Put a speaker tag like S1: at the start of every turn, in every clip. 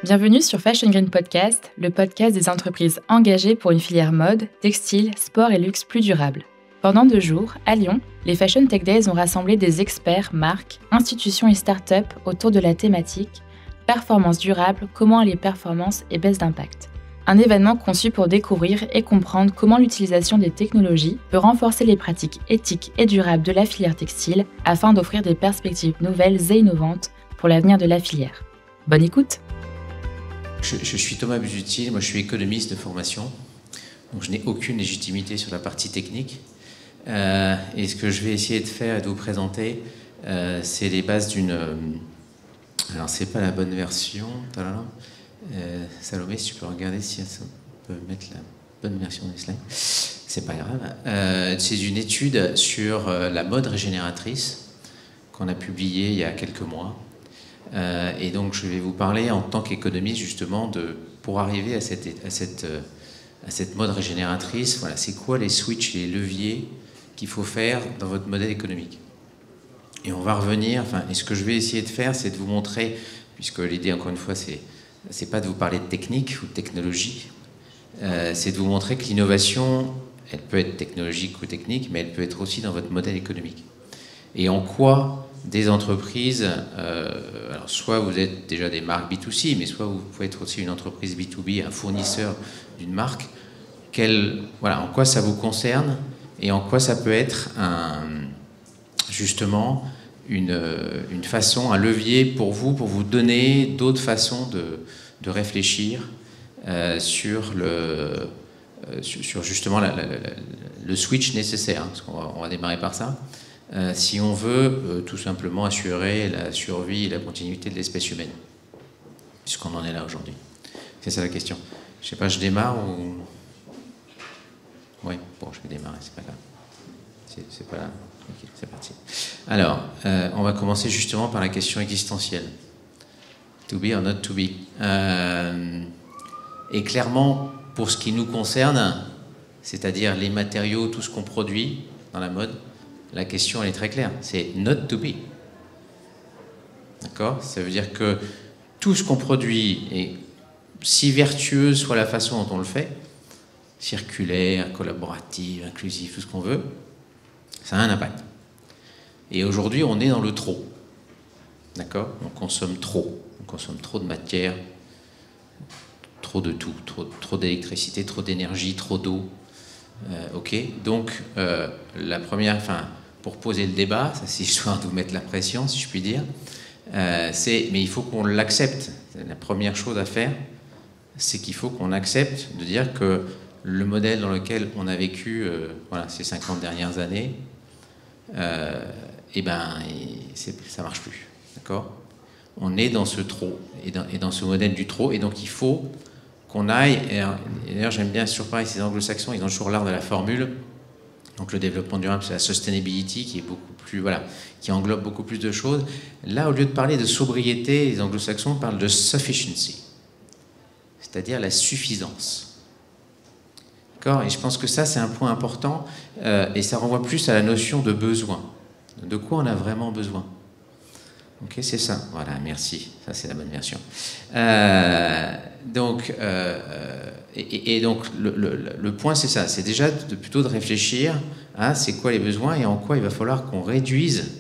S1: Bienvenue sur Fashion Green Podcast, le podcast des entreprises engagées pour une filière mode, textile, sport et luxe plus durable. Pendant 2 jours, à Lyon, les Fashion Tech Days ont rassemblé des experts, marques, institutions et startups autour de la thématique « Performance durable, comment allier performance et baisse d'impact ». Un événement conçu pour découvrir et comprendre comment l'utilisation des technologies peut renforcer les pratiques éthiques et durables de la filière textile afin d'offrir des perspectives nouvelles et innovantes pour l'avenir de la filière. Bonne écoute!
S2: Je suis Thomas Busutil, moi je suis économiste de formation, donc je n'ai aucune légitimité sur la partie technique. Et ce que je vais essayer de faire et de vous présenter, c'est les bases d'une... alors c'est pas la bonne version, Salomé, si tu peux regarder si ça peut mettre la bonne version des slides, c'est pas grave. C'est une étude sur la mode régénératrice qu'on a publiée il y a quelques mois. Et donc je vais vous parler en tant qu'économiste justement pour arriver à cette mode régénératrice. Voilà, c'est quoi les switches, les leviers qu'il faut faire dans votre modèle économique. Et on va revenir, et ce que je vais essayer de faire, c'est de vous montrer, puisque l'idée encore une fois c'est pas de vous parler de technique ou de technologie, c'est de vous montrer que l'innovation, elle peut être technologique ou technique, mais elle peut être aussi dans votre modèle économique. Et en quoi des entreprises, alors soit vous êtes déjà des marques B2C, mais soit vous pouvez être aussi une entreprise B2B, un fournisseur d'une marque, en quoi ça vous concerne et en quoi ça peut être justement une façon, un levier pour vous donner d'autres façons de réfléchir sur justement le switch nécessaire, parce qu'on va démarrer par ça. Si on veut tout simplement assurer la survie et la continuité de l'espèce humaine, puisqu'on en est là aujourd'hui. C'est ça la question. Je sais pas, je démarre ou... Oui, bon, je vais démarrer, c'est pas grave. C'est pas là. Ok, c'est parti. Alors, on va commencer justement par la question existentielle. To be or not to be. Et clairement, pour ce qui nous concerne, c'est-à-dire les matériaux, tout ce qu'on produit dans la mode, la question, elle est très claire, c'est not to be. D'accord ? Ça veut dire que tout ce qu'on produit, et si vertueuse soit la façon dont on le fait, circulaire, collaborative, inclusive, tout ce qu'on veut, ça a un impact. Et aujourd'hui, on est dans le trop. D'accord ? On consomme trop. On consomme trop de matière, trop de tout, trop d'électricité, trop d'énergie, trop d'eau. Ok, donc la première, pour poser le débat, ça c'est histoire de vous mettre la pression, si je puis dire, mais il faut qu'on l'accepte. La première chose à faire, c'est qu'il faut qu'on accepte de dire que le modèle dans lequel on a vécu ces 50 dernières années, ça marche plus. D'accord ? On est dans ce trop, et dans ce modèle du trop, et donc il faut qu'on aille, et d'ailleurs j'aime bien sur pareil, ces anglo-saxons, ils ont toujours l'art de la formule. Donc le développement durable, c'est la sustainability qui est beaucoup plus, qui englobe beaucoup plus de choses. Là, au lieu de parler de sobriété, les anglo-saxons parlent de sufficiency, c'est-à-dire la suffisance. D'accord ? Et je pense que ça, c'est un point important, et ça renvoie plus à la notion de besoin. De quoi on a vraiment besoin ? Ok, c'est ça. Voilà, merci. Ça, c'est la bonne version. Donc le point, c'est ça. C'est déjà plutôt de réfléchir à c'est quoi les besoins et en quoi il va falloir qu'on réduise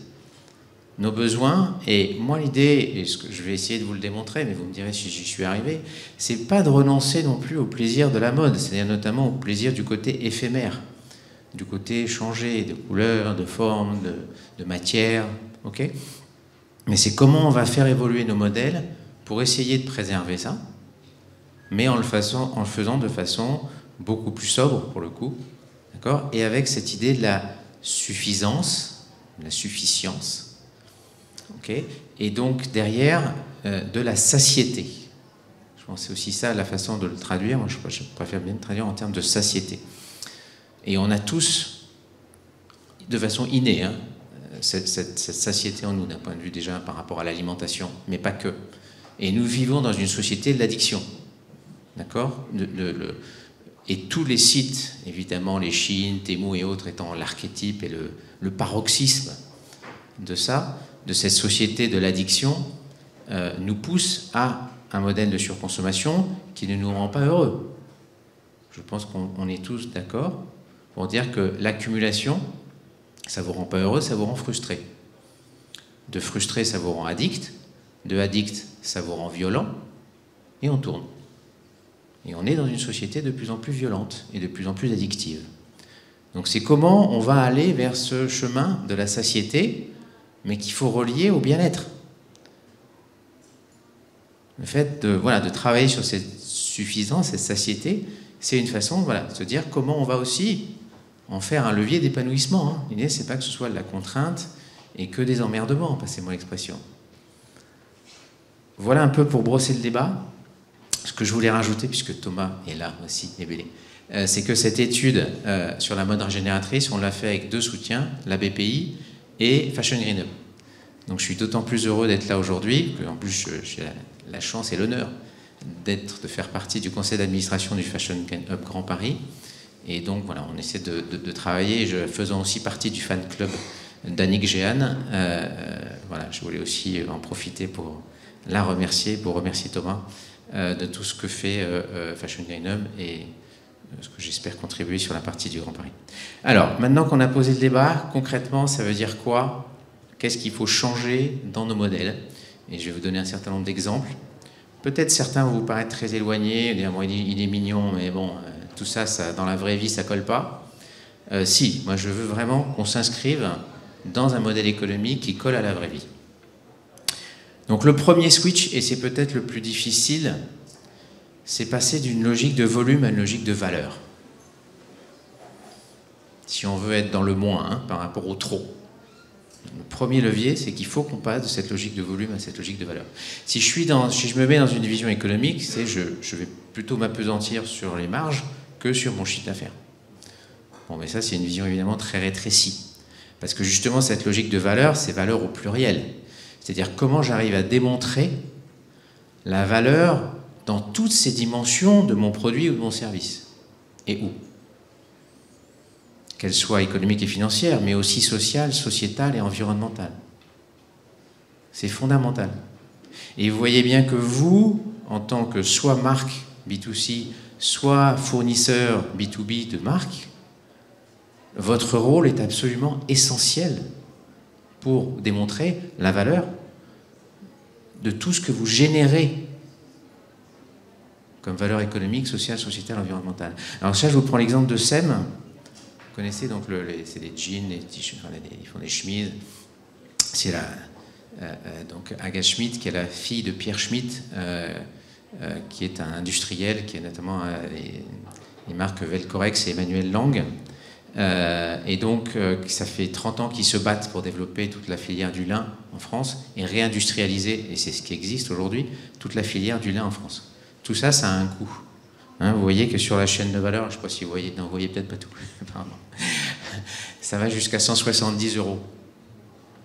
S2: nos besoins. Et moi, l'idée, et ce que je vais essayer de vous le démontrer, mais vous me direz si j'y suis arrivé, c'est pas de renoncer non plus au plaisir de la mode, c'est-à-dire notamment au plaisir du côté éphémère, du côté changé, de couleur, de forme, de matière. Ok ? Mais c'est comment on va faire évoluer nos modèles pour essayer de préserver ça, mais en le faisant de façon beaucoup plus sobre, pour le coup, d'accord ? Et avec cette idée de la suffisance, de la sufficience, okay ? Et donc derrière, de la satiété. Je pense que c'est aussi ça la façon de le traduire. Moi, je préfère bien le traduire en termes de satiété. Et on a tous, de façon innée, cette satiété en nous, d'un point de vue déjà par rapport à l'alimentation, mais pas que. Et nous vivons dans une société de l'addiction. D'accord ? Et tous les sites, évidemment, les Chines, Temu et autres, étant l'archétype et le paroxysme de ça, de cette société de l'addiction, nous pousse à un modèle de surconsommation qui ne nous rend pas heureux. Je pense qu'on est tous d'accord pour dire que l'accumulation, ça ne vous rend pas heureux, ça vous rend frustré. De frustré, ça vous rend addict. De addict, ça vous rend violent. Et on tourne. Et on est dans une société de plus en plus violente et de plus en plus addictive. Donc c'est comment on va aller vers ce chemin de la satiété, mais qu'il faut relier au bien-être. Le fait de travailler sur cette suffisance, cette satiété, c'est une façon de se dire comment on va aussi en faire un levier d'épanouissement. L'idée, c'est pas que ce soit de la contrainte et que des emmerdements, passez-moi l'expression. Voilà un peu pour brosser le débat. Ce que je voulais rajouter, puisque Thomas est là aussi, c'est que cette étude sur la mode régénératrice, on l'a fait avec 2 soutiens, la BPI et Fashion Green Up. Donc je suis d'autant plus heureux d'être là aujourd'hui, qu'en plus j'ai la chance et l'honneur de faire partie du conseil d'administration du Fashion Up Grand Paris. Et donc voilà, on essaie de travailler, faisant aussi partie du fan club d'Annick Jeanne. Voilà, je voulais aussi en profiter pour la remercier, pour remercier Thomas de tout ce que fait Fashion Green Up et ce que j'espère contribuer sur la partie du Grand Paris. Alors, maintenant qu'on a posé le débat, concrètement, ça veut dire quoi? Qu'est-ce qu'il faut changer dans nos modèles? Et je vais vous donner un certain nombre d'exemples. Peut-être certains vont vous paraître très éloignés, dire, bon, il est mignon, mais bon, tout ça, dans la vraie vie, ça colle pas. Si, moi je veux vraiment qu'on s'inscrive dans un modèle économique qui colle à la vraie vie. Donc le premier switch, et c'est peut-être le plus difficile, c'est passer d'une logique de volume à une logique de valeur. Si on veut être dans le moins par rapport au trop. Le premier levier, c'est qu'il faut qu'on passe de cette logique de volume à cette logique de valeur. Si je me mets dans une vision économique, je vais plutôt m'appesantir sur les marges que sur mon chiffre d'affaires. Bon, mais ça, c'est une vision évidemment très rétrécie. Parce que justement, cette logique de valeur, c'est valeur au pluriel. C'est-à-dire comment j'arrive à démontrer la valeur dans toutes ces dimensions de mon produit ou de mon service. Et où? Qu'elle soit économique et financière, mais aussi sociale, sociétale et environnementale. C'est fondamental. Et vous voyez bien que vous, en tant que soit marque B2C, soit fournisseur B2B de marque, votre rôle est absolument essentiel pour démontrer la valeur de tout ce que vous générez comme valeur économique, sociale, sociétale, environnementale. Alors ça, je vous prends l'exemple de SEM. Vous connaissez donc, c'est des jeans, des t-shirts, ils font des chemises. C'est donc Aga Schmidt, qui est la fille de Pierre Schmidt, qui est un industriel, qui est notamment les marques Velcorex et Emmanuel Lang. Et donc, ça fait 30 ans qu'ils se battent pour développer toute la filière du lin en France et réindustrialiser, et c'est ce qui existe aujourd'hui, toute la filière du lin en France. Tout ça, ça a un coût. Vous voyez que sur la chaîne de valeur, je ne sais pas si vous voyez, non, vous voyez peut-être pas tout, pardon. Ça va jusqu'à 170 €,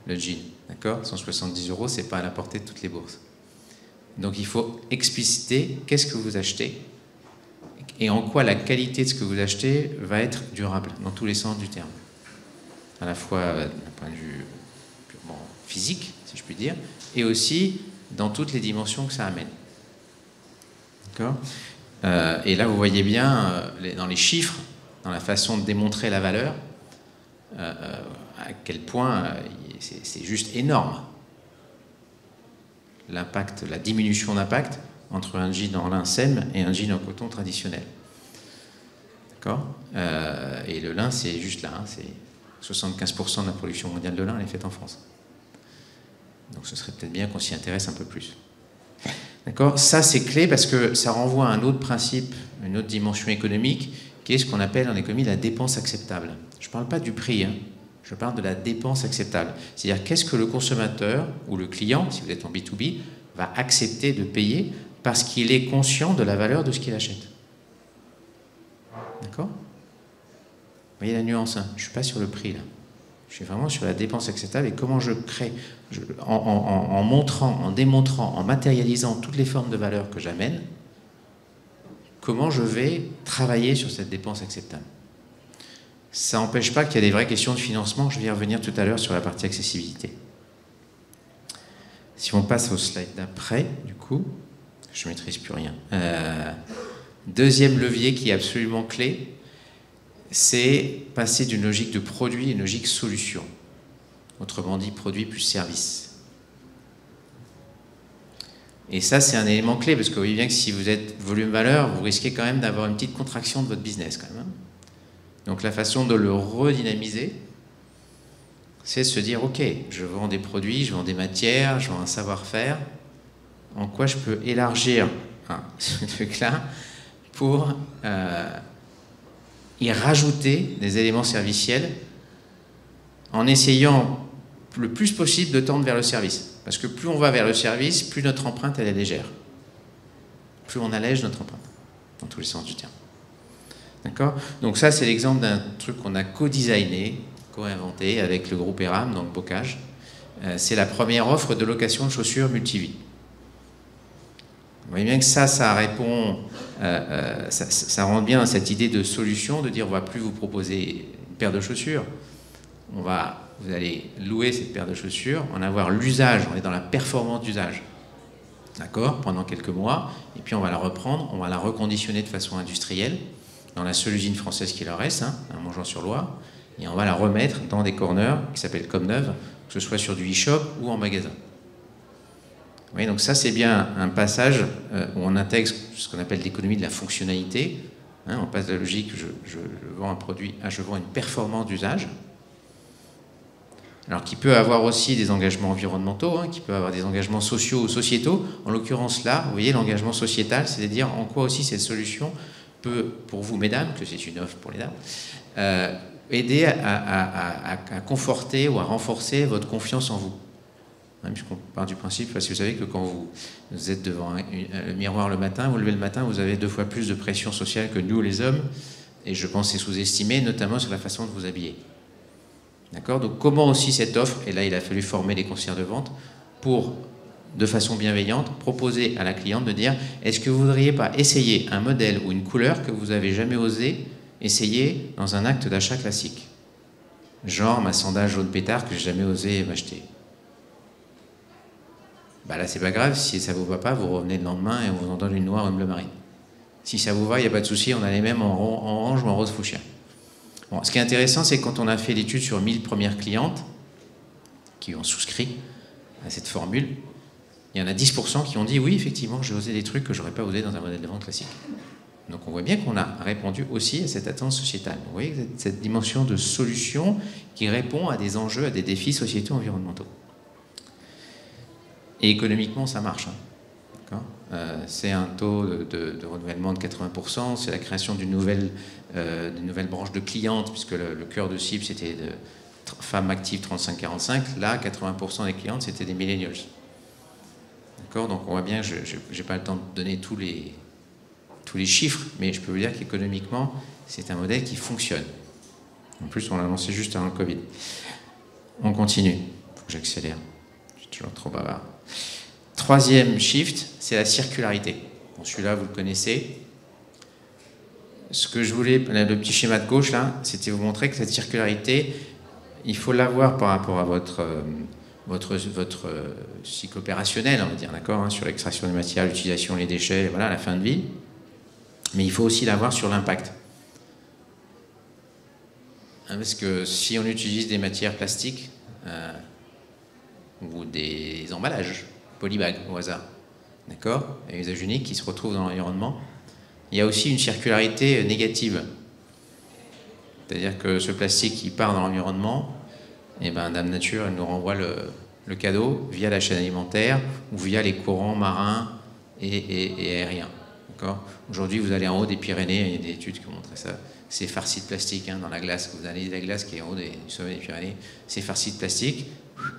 S2: le jean, d'accord? 170 €, c'est pas à la portée de toutes les bourses. Donc il faut expliciter qu'est-ce que vous achetez et en quoi la qualité de ce que vous achetez va être durable, dans tous les sens du terme. À la fois d'un point de vue purement physique, si je puis dire, et aussi dans toutes les dimensions que ça amène. D'accord ? Et là, vous voyez bien, dans les chiffres, dans la façon de démontrer la valeur, à quel point c'est juste énorme. L'impact, la diminution d'impact entre un jean en lin SEM et un jean en coton traditionnel. D'accord ? Et le lin, c'est juste là, c'est 75% de la production mondiale de lin, elle est faite en France. Donc ce serait peut-être bien qu'on s'y intéresse un peu plus. D'accord ? Ça, c'est clé parce que ça renvoie à un autre principe, une autre dimension économique, qui est ce qu'on appelle en économie la dépense acceptable. Je ne parle pas du prix, je parle de la dépense acceptable. C'est-à-dire, qu'est-ce que le consommateur ou le client, si vous êtes en B2B, va accepter de payer parce qu'il est conscient de la valeur de ce qu'il achète. D'accord ? Vous voyez la nuance, je ne suis pas sur le prix, là. Je suis vraiment sur la dépense acceptable et comment je crée, en montrant, en démontrant, en matérialisant toutes les formes de valeur que j'amène, comment je vais travailler sur cette dépense acceptable. Ça n'empêche pas qu'il y a des vraies questions de financement, je vais y revenir tout à l'heure sur la partie accessibilité. Si on passe au slide d'après, du coup, je ne maîtrise plus rien. Deuxième levier qui est absolument clé, c'est passer d'une logique de produit à une logique solution. Autrement dit, produit plus service. Et ça, c'est un élément clé, parce que vous voyez bien que si vous êtes volume-valeur, vous risquez quand même d'avoir une petite contraction de votre business, quand même. Donc la façon de le redynamiser, c'est de se dire, ok, je vends des produits, je vends des matières, je vends un savoir-faire, en quoi je peux élargir ce truc-là pour y rajouter des éléments serviciels en essayant le plus possible de tendre vers le service. Parce que plus on va vers le service, plus notre empreinte elle est légère. Plus on allège notre empreinte, dans tous les sens du terme. D'accord ? Donc ça, c'est l'exemple d'un truc qu'on a co-designé, co-inventé avec le groupe Eram dans le bocage. C'est la première offre de location de chaussures multivie. Vous voyez bien que ça répond, ça rentre bien à cette idée de solution, de dire on ne va plus vous proposer une paire de chaussures, vous allez louer cette paire de chaussures, en avoir l'usage, on est dans la performance d'usage, d'accord, pendant quelques mois, et puis on va la reprendre, on va la reconditionner de façon industrielle, dans la seule usine française qui leur reste, à Montjean-sur-Loire, et on va la remettre dans des corners qui s'appellent Comme Neuve, que ce soit sur du e-shop ou en magasin. Oui, donc ça, c'est bien un passage où on intègre ce qu'on appelle l'économie de la fonctionnalité. On passe de la logique, je vends un produit à je vends une performance d'usage. Alors qui peut avoir aussi des engagements environnementaux, qui peut avoir des engagements sociaux ou sociétaux. En l'occurrence là, vous voyez, l'engagement sociétal, c'est-à-dire en quoi aussi cette solution peut, pour vous mesdames, que c'est une offre pour les dames, aider à conforter ou à renforcer votre confiance en vous. Puisqu'on part du principe, parce que vous savez que quand vous êtes devant le miroir le matin, vous levez le matin, vous avez 2 fois plus de pression sociale que nous les hommes, et je pense que c'est sous-estimé, notamment sur la façon de vous habiller. D'accord ? Donc comment aussi cette offre, et là il a fallu former les conseillers de vente, pour, de façon bienveillante, proposer à la cliente de dire, est-ce que vous ne voudriez pas essayer un modèle ou une couleur que vous n'avez jamais osé essayer dans un acte d'achat classique ? Genre ma sandale jaune pétard que j'ai jamais osé m'acheter. Bah là, c'est pas grave, si ça vous va pas, vous revenez le lendemain et on vous en donne une noire ou une bleu marine. Si ça vous va, il n'y a pas de souci, on a les mêmes en orange ou en rose fuchsia. Bon, ce qui est intéressant, c'est que quand on a fait l'étude sur 1000 premières clientes qui ont souscrit à cette formule, il y en a 10% qui ont dit oui, effectivement, j'ai osé des trucs que j'aurais pas osé dans un modèle de vente classique. Donc on voit bien qu'on a répondu aussi à cette attente sociétale. Vous voyez cette dimension de solution qui répond à des enjeux, à des défis sociétaux environnementaux. Et économiquement, ça marche. C'est un taux de renouvellement de 80%, c'est la création d'une nouvelle branche de clientes, puisque le cœur de cible, c'était de femmes actives 35-45. Là, 80% des clientes, c'était des millennials. D'accord ? Donc on voit bien, je n'ai pas le temps de donner tous les chiffres, mais je peux vous dire qu'économiquement, c'est un modèle qui fonctionne. En plus, on l'a lancé juste avant le Covid. On continue. Il faut que j'accélère. Je suis toujours trop bavard. Troisième shift, c'est la circularité. Bon, celui-là, vous le connaissez. Ce que je voulais, le petit schéma de gauche, là, c'était vous montrer que cette circularité, il faut l'avoir par rapport à votre cycle opérationnel, on va dire, d'accord, sur l'extraction des matières, l'utilisation, les déchets, voilà, la fin de vie. Mais il faut aussi l'avoir sur l'impact. Parce que si on utilise des matières plastiques ou des emballages, polybags au hasard, d'accord, à usage unique qui se retrouvent dans l'environnement, il y a aussi une circularité négative. C'est-à-dire que ce plastique qui part dans l'environnement, et ben, Dame Nature, elle nous renvoie le cadeau via la chaîne alimentaire ou via les courants marins et aériens. Aujourd'hui, vous allez en haut des Pyrénées, il y a des études qui ont montré ça, c'est farci de plastique dans la glace. Vous analysez la glace qui est en haut du sommet des Pyrénées, c'est farci de plastique,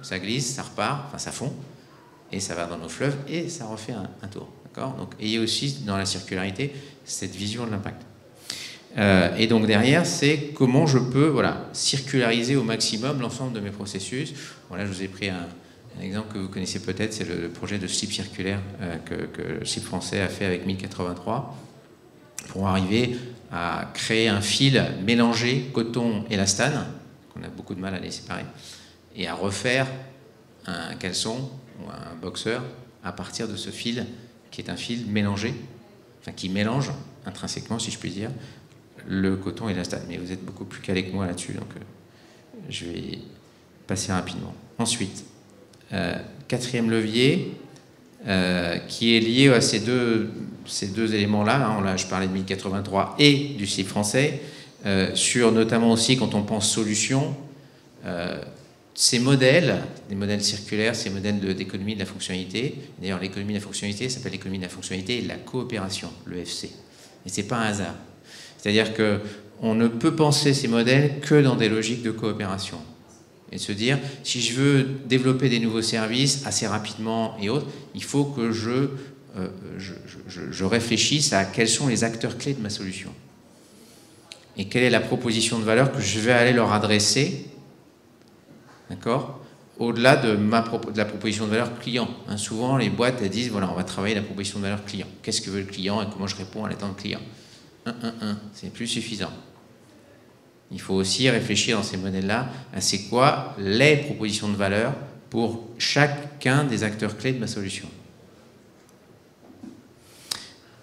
S2: ça glisse, ça repart, enfin ça fond, et ça va dans nos fleuves, et ça refait un tour. Donc, ayez aussi dans la circularité cette vision de l'impact. Et donc derrière, c'est comment je peux circulariser au maximum l'ensemble de mes processus. Bon, là, je vous ai pris un exemple que vous connaissez peut-être, c'est le projet de slip circulaire que le slip français a fait avec 1083 pour arriver à créer un fil mélangé coton élastane, qu'on a beaucoup de mal à les séparer, et à refaire un caleçon ou un boxeur à partir de ce fil qui est un fil mélangé, enfin qui mélange intrinsèquement, si je puis dire, le coton et l'élastane. Mais vous êtes beaucoup plus calé que moi là-dessus, donc je vais passer rapidement. Ensuite, quatrième levier, qui est lié à ces deux éléments-là. Hein, là, je parlais de 1083 et du CIF français, sur notamment aussi quand on pense solution, ces modèles, des modèles circulaires, ces modèles d'économie de la fonctionnalité. D'ailleurs, l'économie de la fonctionnalité s'appelle l'économie de la fonctionnalité et de la coopération, l'EFC. Et c'est pas un hasard. C'est-à-dire qu'on ne peut penser ces modèles que dans des logiques de coopération. Et se dire, si je veux développer des nouveaux services assez rapidement et autres, il faut que je réfléchisse à quels sont les acteurs clés de ma solution. Et quelle est la proposition de valeur que je vais aller leur adresser, d'accord, au-delà de la proposition de valeur client. Hein, souvent, les boîtes, elles disent, voilà, on va travailler la proposition de valeur client. Qu'est-ce que veut le client et comment je réponds à l'attente client. C'est plus suffisant. Il faut aussi réfléchir dans ces modèles-là à c'est quoi les propositions de valeur pour chacun des acteurs clés de ma solution.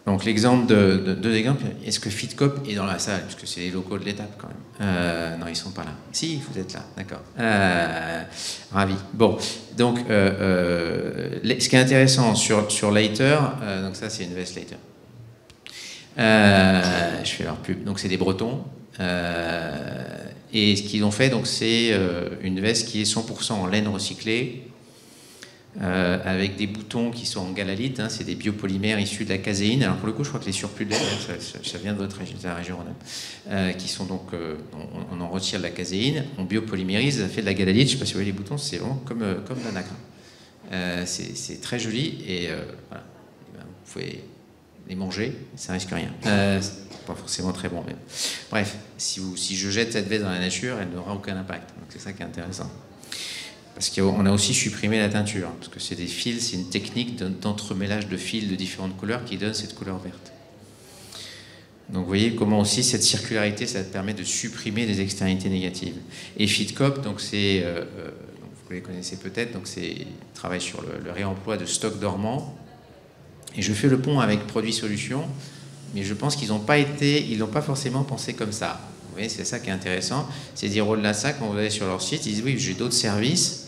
S2: Donc l'exemple deux exemples. Est-ce que FitCop est dans la salle? Parce que c'est les locaux de l'étape quand même. Non, ils ne sont pas là. Si, vous êtes là, d'accord. Ravi. Bon, donc ce qui est intéressant sur Later, donc ça c'est une veste Later. Je fais leur pub. Donc c'est des Bretons. Et ce qu'ils ont fait, donc c'est une veste qui est 100% en laine recyclée, avec des boutons qui sont en galalite, hein, c'est des biopolymères issus de la caséine. Alors pour le coup, je crois que les surplus de laine, ça vient de la région Rhône, qui sont donc, on en retire de la caséine, on biopolymérise, ça fait de la galalite. Je ne sais pas si vous voyez les boutons, c'est vraiment comme la nacre. C'est très joli et voilà, vous pouvez les manger, ça risque rien. Pas forcément très bon, mais bref, si je jette cette veste dans la nature, elle n'aura aucun impact. Donc c'est ça qui est intéressant. Parce qu'on a aussi supprimé la teinture, parce que c'est des fils, c'est une technique d'entremêlage de fils de différentes couleurs qui donne cette couleur verte. Donc vous voyez comment aussi cette circularité, ça permet de supprimer des externalités négatives. Et FitCop, donc c'est, vous les connaissez peut-être, donc c'est travaille sur le réemploi de stocks dormants. Et je fais le pont avec Produits Solutions, mais je pense qu'ils n'ont pas forcément pensé comme ça. Vous voyez, c'est ça qui est intéressant. C'est dire au-delà de ça, quand vous allez sur leur site, ils disent oui, j'ai d'autres services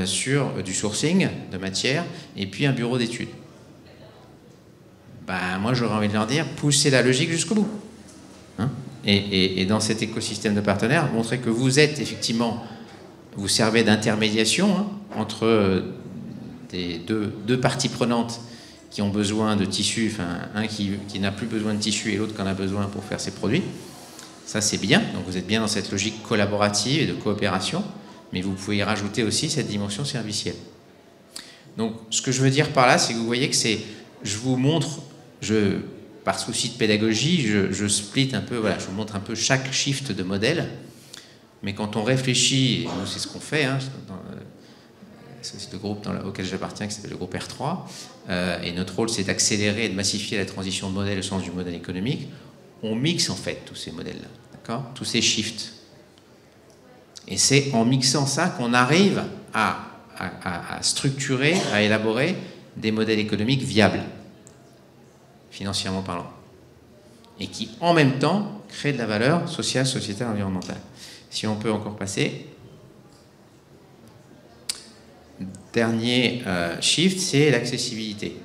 S2: sur du sourcing de matière et puis un bureau d'études. Ben, moi, j'aurais envie de leur dire, poussez la logique jusqu'au bout. Hein, et dans cet écosystème de partenaires, montrez que vous êtes effectivement, vous servez d'intermédiation hein, entre des deux parties prenantes qui ont besoin de tissu, enfin un qui n'a plus besoin de tissu et l'autre qui en a besoin pour faire ses produits. Ça, c'est bien. Donc vous êtes bien dans cette logique collaborative et de coopération, mais vous pouvez y rajouter aussi cette dimension servicielle. Donc ce que je veux dire par là, c'est que vous voyez que je vous montre, par souci de pédagogie, je split un peu, voilà, je vous montre un peu chaque shift de modèle, mais quand on réfléchit, et nous c'est ce qu'on fait, hein, c'est le groupe auquel j'appartiens, qui s'appelle le groupe R3, et notre rôle c'est d'accélérer et de massifier la transition de modèle au sens du modèle économique. On mixe en fait tous ces modèles-là, d'accord, tous ces shifts. Et c'est en mixant ça qu'on arrive à structurer, à élaborer des modèles économiques viables, financièrement parlant, et qui en même temps créent de la valeur sociale, sociétale, environnementale. Si on peut encore passer. Dernier shift, c'est l'accessibilité.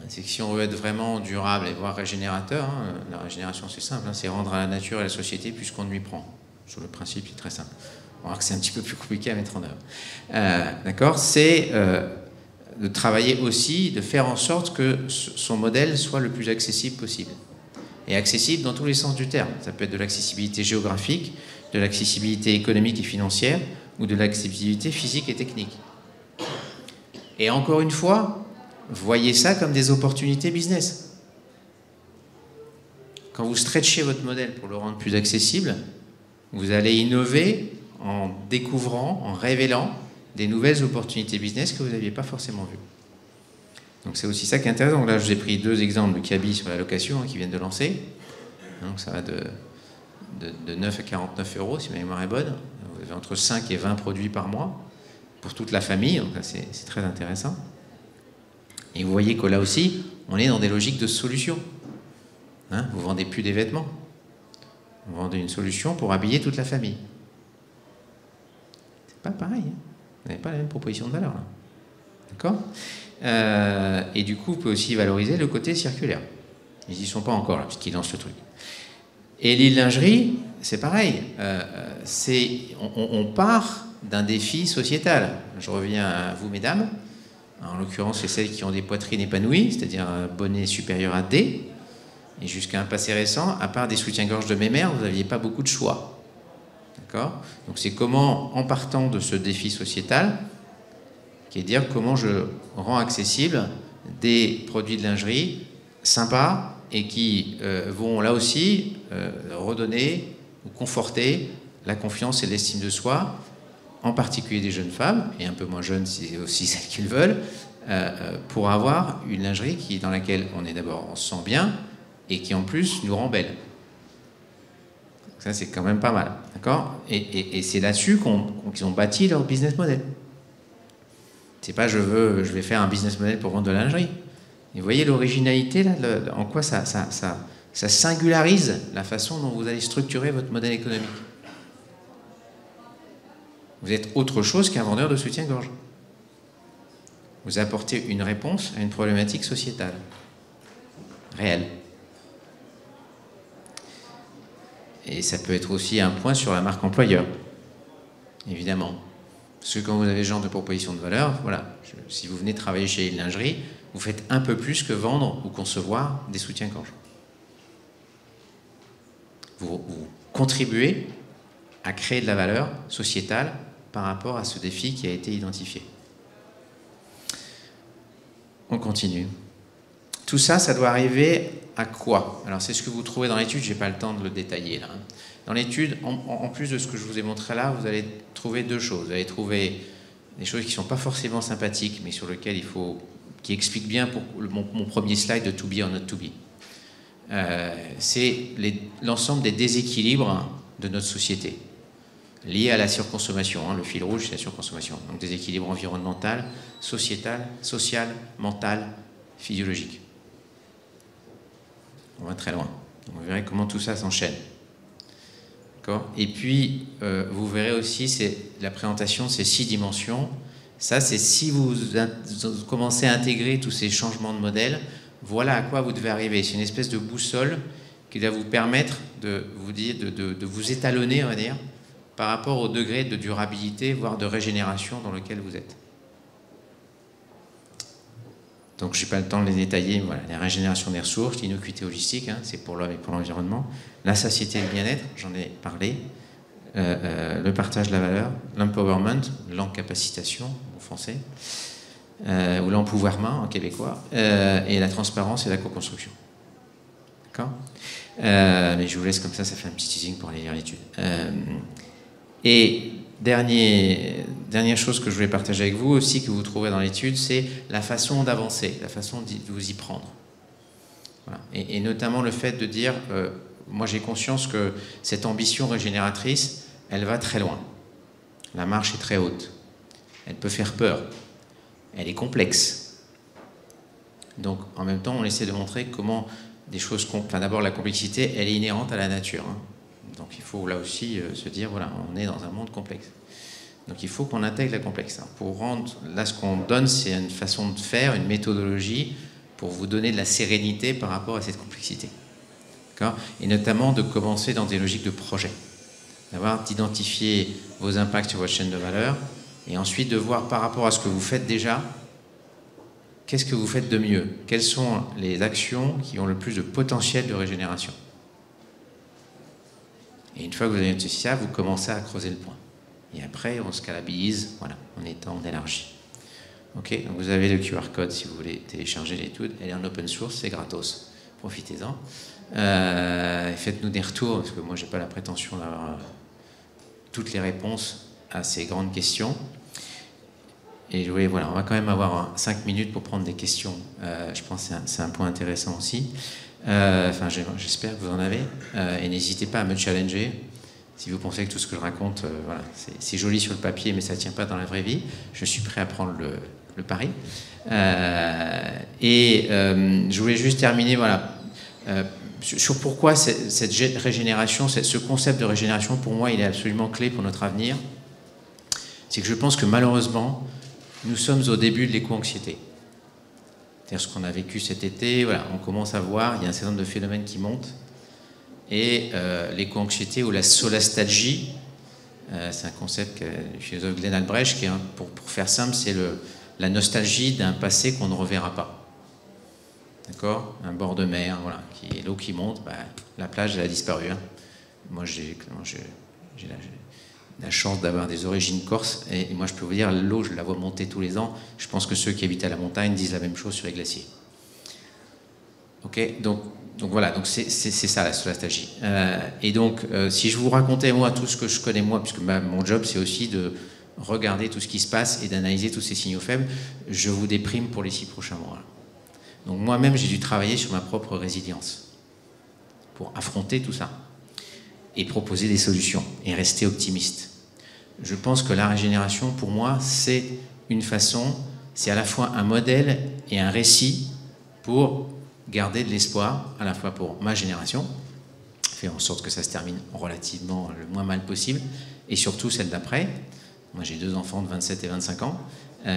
S2: C'est que si on veut être vraiment durable et voire régénérateur, hein, la régénération c'est simple, hein, c'est rendre à la nature et à la société plus qu'on ne lui prend. Sur le principe, c'est très simple. On va voir que c'est un petit peu plus compliqué à mettre en œuvre. D'accord, c'est de travailler aussi, de faire en sorte que son modèle soit le plus accessible possible. Et accessible dans tous les sens du terme. Ça peut être de l'accessibilité géographique, de l'accessibilité économique et financière, ou de l'accessibilité physique et technique. Et encore une fois, voyez ça comme des opportunités business. Quand vous stretchez votre modèle pour le rendre plus accessible, vous allez innover en découvrant, en révélant des nouvelles opportunités business que vous n'aviez pas forcément vues. Donc c'est aussi ça qui est intéressant. Donc là, je vous ai pris deux exemples de Kaby sur la location hein, qui viennent de lancer. Donc ça va de 9 à 49 euros, si ma mémoire est bonne. Vous avez entre 5 et 20 produits par mois pour toute la famille, donc c'est très intéressant. Et vous voyez que là aussi, on est dans des logiques de solution. Hein, vous ne vendez plus des vêtements. Vous vendez une solution pour habiller toute la famille. C'est pas pareil. Hein. Vous n'avez pas la même proposition de valeur. D'accord ? Et du coup, vous pouvez aussi valoriser le côté circulaire. Ils n'y sont pas encore là, puisqu'ils lancent le truc. Et l'île lingerie, c'est pareil. On part d'un défi sociétal. Je reviens à vous, mesdames. En l'occurrence, c'est celles qui ont des poitrines épanouies, c'est-à-dire un bonnet supérieur à D. Et jusqu'à un passé récent, à part des soutiens-gorge de mémère, vous n'aviez pas beaucoup de choix. D'accord ? Donc c'est comment, en partant de ce défi sociétal, qui est de dire comment je rends accessible des produits de lingerie sympas et qui vont là aussi redonner ou conforter la confiance et l'estime de soi, en particulier des jeunes femmes, et un peu moins jeunes si aussi celles qu'ils veulent, pour avoir une lingerie dans laquelle on se sent bien et qui en plus nous rend belle. Ça c'est quand même pas mal, d'accord ? Et c'est là-dessus qu'ils ont bâti leur business model. C'est pas je vais faire un business model pour vendre de la lingerie. Et vous voyez l'originalité là, en quoi ça singularise la façon dont vous allez structurer votre modèle économique. Vous êtes autre chose qu'un vendeur de soutien-gorge. Vous apportez une réponse à une problématique sociétale, réelle. Et ça peut être aussi un point sur la marque employeur, évidemment. Parce que quand vous avez ce genre de proposition de valeur, voilà, si vous venez travailler chez une lingerie, vous faites un peu plus que vendre ou concevoir des soutiens-gorge. Vous contribuez à créer de la valeur sociétale par rapport à ce défi qui a été identifié. On continue. Tout ça, ça doit arriver à quoi? Alors c'est ce que vous trouvez dans l'étude, je n'ai pas le temps de le détailler là. Dans l'étude, en plus de ce que je vous ai montré là, vous allez trouver deux choses. Vous allez trouver des choses qui ne sont pas forcément sympathiques, mais sur lesquelles qui expliquent bien mon premier slide de to be or not to be. C'est l'ensemble des déséquilibres de notre société, liés à la surconsommation. Hein, le fil rouge, c'est la surconsommation. Donc déséquilibre environnemental, sociétal, social, mental, physiologique. On va très loin. Donc, vous verrez comment tout ça s'enchaîne. Et puis, vous verrez aussi la présentation de ces 6 dimensions. Ça, c'est si vous commencez à intégrer tous ces changements de modèle, voilà à quoi vous devez arriver. C'est une espèce de boussole qui va vous permettre de vous étalonner, on va dire, par rapport au degré de durabilité, voire de régénération dans lequel vous êtes. Donc, je n'ai pas le temps de les détailler. Voilà, la régénération des ressources, l'innocuité holistique, hein, c'est pour l'homme et pour l'environnement. La satiété et le bien-être, j'en ai parlé. Le partage de la valeur, l'empowerment, l'encapacitation en français, ou l'empouvoirment en québécois, et la transparence et la co-construction. D'accord ? Mais je vous laisse comme ça fait un petit teasing pour aller lire l'étude. Et dernière chose que je voulais partager avec vous aussi, que vous trouvez dans l'étude, c'est la façon d'avancer, la façon de vous y prendre. Voilà. Et notamment le fait de dire, moi j'ai conscience que cette ambition régénératrice, elle va très loin. La marche est très haute. Elle peut faire peur. Elle est complexe. Donc en même temps, on essaie de montrer comment des choses... d'abord, la complexité, elle est inhérente à la nature. Hein. Donc il faut là aussi se dire, voilà, on est dans un monde complexe. Donc il faut qu'on intègre la complexité. Pour rendre, là ce qu'on donne, c'est une façon de faire, une méthodologie pour vous donner de la sérénité par rapport à cette complexité. Et notamment de commencer dans des logiques de projet. D'identifier vos impacts sur votre chaîne de valeur et ensuite de voir par rapport à ce que vous faites déjà, qu'est-ce que vous faites de mieux? Quelles sont les actions qui ont le plus de potentiel de régénération? Et une fois que vous avez identifié ça, vous commencez à creuser le point. Et après, on scalabilise, voilà, on élargit. Ok, donc vous avez le QR code si vous voulez télécharger l'étude. Elle est en open source, c'est gratos. Profitez-en. Faites-nous des retours, parce que moi, je n'ai pas la prétention d'avoir toutes les réponses à ces grandes questions. Et oui, voilà, on va quand même avoir 5 minutes pour prendre des questions. Je pense que c'est un point intéressant aussi. J'espère que vous en avez. Et n'hésitez pas à me challenger. Si vous pensez que tout ce que je raconte, voilà, c'est joli sur le papier, mais ça ne tient pas dans la vraie vie, je suis prêt à prendre le pari. Je voulais juste terminer, voilà, sur pourquoi cette régénération, ce concept de régénération, pour moi, il est absolument clé pour notre avenir. C'est que je pense que malheureusement, nous sommes au début de l'éco-anxiété. C'est-à-dire ce qu'on a vécu cet été, voilà, on commence à voir, il y a un certain nombre de phénomènes qui montent. Et l'éco-anxiété ou la solastalgie, c'est un concept du philosophe Glenn Albrecht, qui est, pour faire simple, c'est la nostalgie d'un passé qu'on ne reverra pas. D'accord ? Un bord de mer, voilà, l'eau qui monte, la plage, elle a disparu. Hein. Moi, j'ai la chance d'avoir des origines corses, et moi, je peux vous dire, l'eau, je la vois monter tous les ans. Je pense que ceux qui habitent à la montagne disent la même chose sur les glaciers. Ok ? Donc voilà, donc c'est ça la solastalgie. Et donc, si je vous racontais moi tout ce que je connais moi, puisque mon job c'est aussi de regarder tout ce qui se passe et d'analyser tous ces signaux faibles, je vous déprime pour les 6 prochains mois. Donc moi-même j'ai dû travailler sur ma propre résilience pour affronter tout ça et proposer des solutions et rester optimiste. Je pense que la régénération pour moi c'est une façon, c'est à la fois un modèle et un récit pour garder de l'espoir, à la fois pour ma génération, faire en sorte que ça se termine relativement le moins mal possible, et surtout celle d'après. Moi, j'ai 2 enfants de 27 et 25 ans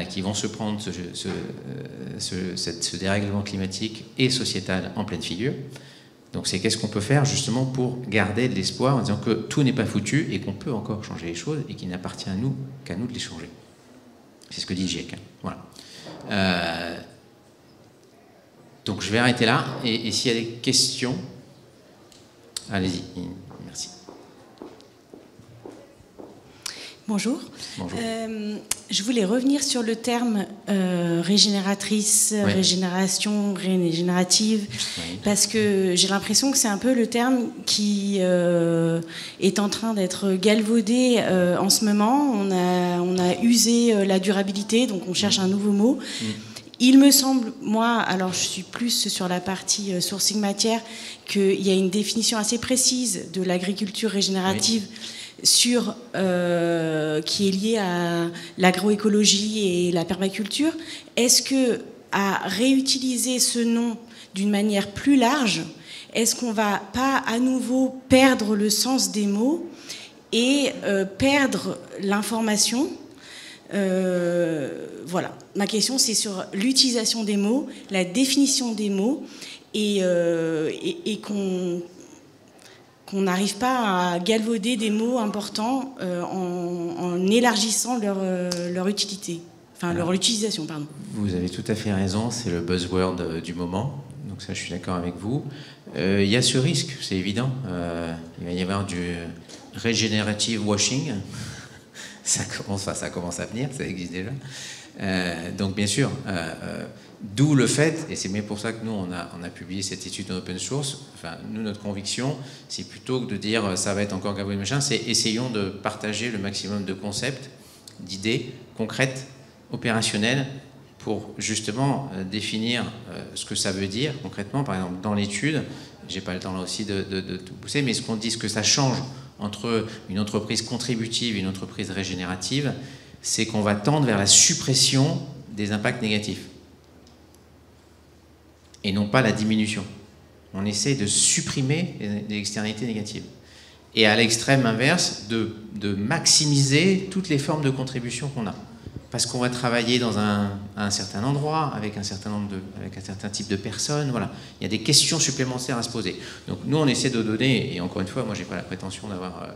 S2: qui vont se prendre ce dérèglement climatique et sociétal en pleine figure. Donc, c'est qu'est-ce qu'on peut faire justement pour garder de l'espoir en disant que tout n'est pas foutu et qu'on peut encore changer les choses et qu'il n'appartient qu'à nous de les changer. C'est ce que dit le GIEC. Hein. Voilà. Donc je vais arrêter là, et s'il y a des questions, allez-y, merci.
S3: Bonjour.
S2: Bonjour.
S3: Je voulais revenir sur le terme régénératrice,
S2: oui.
S3: Régénération, régénérative, oui. Parce que j'ai l'impression que c'est un peu le terme qui est en train d'être galvaudé en ce moment. On a usé la durabilité, donc on cherche un nouveau mot. Il me semble, moi, alors je suis plus sur la partie sourcing matière, qu'il y a une définition assez précise de l'agriculture régénérative qui est liée à l'agroécologie et la permaculture. Est-ce que, à réutiliser ce nom d'une manière plus large, est-ce qu'on ne va pas à nouveau perdre le sens des mots et perdre l'information ? Voilà. Ma question, c'est sur l'utilisation des mots, la définition des mots, et qu'on n'arrive pas à galvauder des mots importants en élargissant leur utilité, enfin leur utilisation, pardon.
S2: Vous avez tout à fait raison, c'est le buzzword du moment, donc ça je suis d'accord avec vous. Il y a ce risque, c'est évident, il va y avoir du regenerative washing. Ça commence à venir, ça existe déjà. Donc bien sûr, d'où le fait, et c'est bien pour ça que nous on a publié cette étude en open source. Enfin, nous notre conviction, c'est plutôt que de dire ça va être encore galvaudé machin, c'est essayons de partager le maximum de concepts, d'idées concrètes, opérationnelles, pour justement définir ce que ça veut dire concrètement. Par exemple, dans l'étude, j'ai pas le temps là aussi de tout pousser, mais ce qu'on dit, ce que ça change entre une entreprise contributive et une entreprise régénérative, c'est qu'on va tendre vers la suppression des impacts négatifs et non pas la diminution. On essaie de supprimer les externalités négatives. Et à l'extrême inverse, de maximiser toutes les formes de contribution qu'on a. Parce qu'on va travailler dans un certain endroit, avec un certain type de personnes. Voilà. Il y a des questions supplémentaires à se poser. Donc nous, on essaie de donner, et encore une fois, moi, je n'ai pas la prétention d'avoir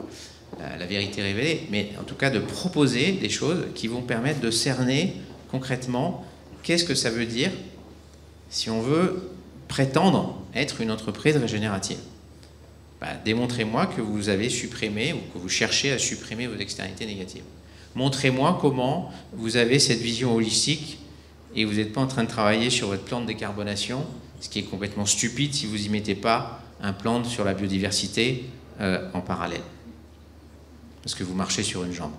S2: la vérité révélée, mais en tout cas de proposer des choses qui vont permettre de cerner concrètement qu'est-ce que ça veut dire si on veut prétendre être une entreprise régénérative. Démontrez-moi que vous avez supprimé ou que vous cherchez à supprimer vos externalités négatives. Montrez-moi comment vous avez cette vision holistique et vous n'êtes pas en train de travailler sur votre plan de décarbonation, ce qui est complètement stupide si vous n'y mettez pas un plan sur la biodiversité en parallèle. Parce que vous marchez sur une jambe.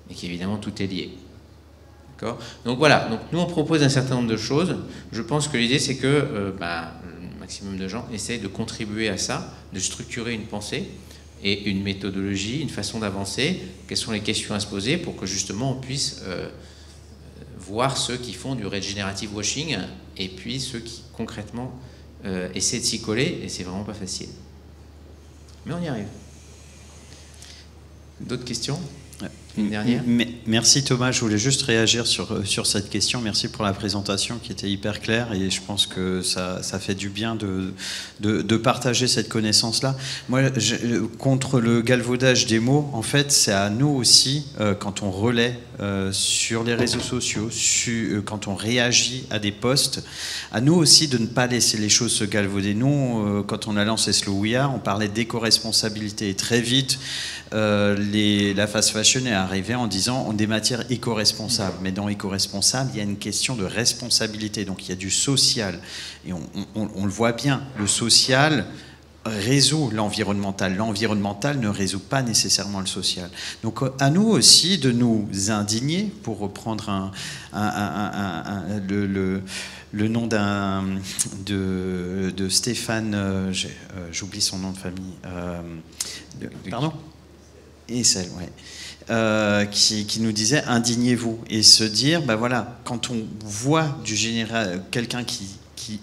S2: Et qu'évidemment tout est lié. D'accord ? Donc voilà, donc nous on propose un certain nombre de choses. Je pense que l'idée c'est que le maximum de gens essayent de contribuer à ça, de structurer une pensée et une méthodologie, une façon d'avancer, quelles sont les questions à se poser pour que justement on puisse voir ceux qui font du regenerative washing et puis ceux qui concrètement essaient de s'y coller, et c'est vraiment pas facile. Mais on y arrive. D'autres questions ? Une dernière ?
S4: Merci Thomas, je voulais juste réagir sur cette question. Merci pour la présentation qui était hyper claire, et je pense que ça fait du bien de partager cette connaissance-là. Moi, contre le galvaudage des mots, en fait, c'est à nous aussi, quand on relaie sur les réseaux sociaux, quand on réagit à des posts, à nous aussi de ne pas laisser les choses se galvauder. Nous, quand on a lancé Slow We Are, on parlait d'éco-responsabilité, et très vite, la fast fashion est arrivée en disant on des matières éco-responsables, mais dans éco-responsable il y a une question de responsabilité, donc il y a du social, et on le voit bien, le social résout l'environnemental ne résout pas nécessairement le social. Donc à nous aussi de nous indigner, pour reprendre le nom de Stéphane, j'oublie son nom de famille, pardon, Essel, ouais. Qui nous disait indignez-vous, et se dire voilà, quand on voit quelqu'un qui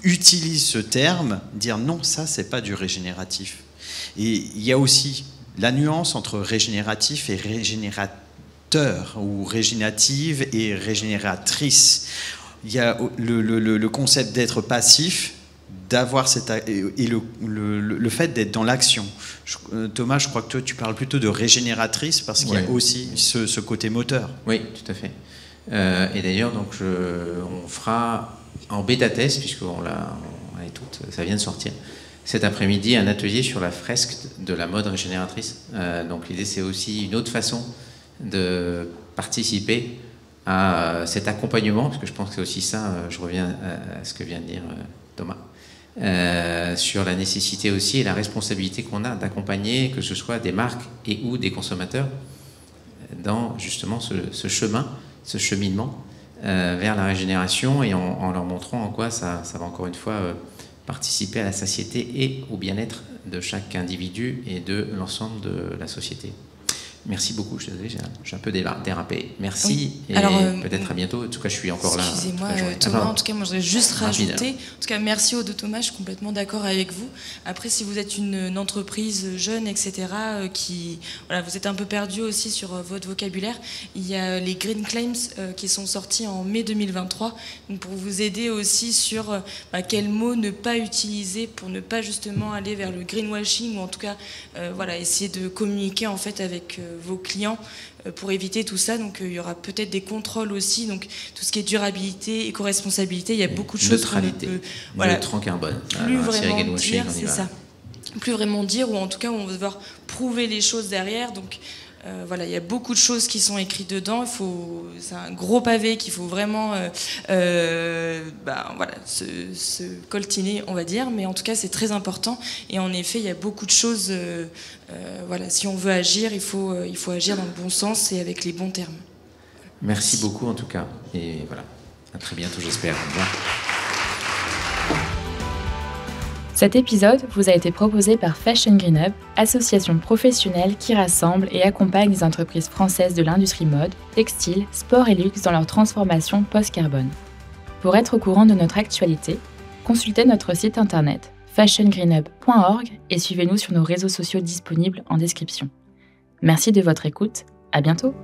S4: utilise ce terme, dire non, ça c'est pas du régénératif. Et il y a aussi la nuance entre régénératif et régénérateur, ou régénérative et régénératrice. Il y a le concept d'être passif, d'avoir et le fait d'être dans l'action. Thomas, je crois que toi tu parles plutôt de régénératrice, parce qu'il y a aussi ce côté moteur.
S2: Oui, tout à fait. Et d'ailleurs, donc on fera en bêta-test, puisqu'on l'a toute, ça vient de sortir, cet après-midi, un atelier sur la fresque de la mode régénératrice. Donc l'idée, c'est aussi une autre façon de participer à cet accompagnement, parce que je pense que c'est aussi ça, je reviens à ce que vient de dire Thomas, sur la nécessité aussi et la responsabilité qu'on a d'accompagner, que ce soit des marques et ou des consommateurs, dans justement ce chemin, ce cheminement vers la régénération, et en leur montrant en quoi ça va encore une fois participer à la satiété et au bien-être de chaque individu et de l'ensemble de la société. Merci beaucoup, je suis désolé, j'ai un peu dérapé. Merci, oui. Et alors, peut-être à bientôt. En tout cas, je suis encore là.
S3: Excusez-moi, Thomas, en tout cas, moi, je voudrais juste rajouter. En tout cas, merci aux deux Thomas, je suis complètement d'accord avec vous. Après, si vous êtes une entreprise jeune, etc., voilà, vous êtes un peu perdu aussi sur votre vocabulaire, il y a les Green Claims qui sont sortis en mai 2023, donc pour vous aider aussi sur quels mots ne pas utiliser pour ne pas justement aller vers le greenwashing, ou en tout cas, voilà, essayer de communiquer en fait avec vos clients pour éviter tout ça. Donc il y aura peut-être des contrôles aussi, donc tout ce qui est durabilité, éco-responsabilité, il y a beaucoup de choses.
S2: Neutralité, neutre en carbone.
S3: Plus vraiment dire, c'est ça. Plus vraiment dire, ou en tout cas on va devoir prouver les choses derrière. Donc voilà, il y a beaucoup de choses qui sont écrites dedans. C'est un gros pavé qu'il faut vraiment voilà, se coltiner, on va dire. Mais en tout cas, c'est très important. Et en effet, il y a beaucoup de choses. Voilà, si on veut agir, il faut agir dans le bon sens et avec les bons termes.
S2: Merci beaucoup en tout cas. Et voilà, à très bientôt, j'espère. Au revoir.
S1: Cet épisode vous a été proposé par Fashion Green Hub, association professionnelle qui rassemble et accompagne les entreprises françaises de l'industrie mode, textile, sport et luxe dans leur transformation post-carbone. Pour être au courant de notre actualité, consultez notre site internet fashiongreenhub.org et suivez-nous sur nos réseaux sociaux disponibles en description. Merci de votre écoute, à bientôt!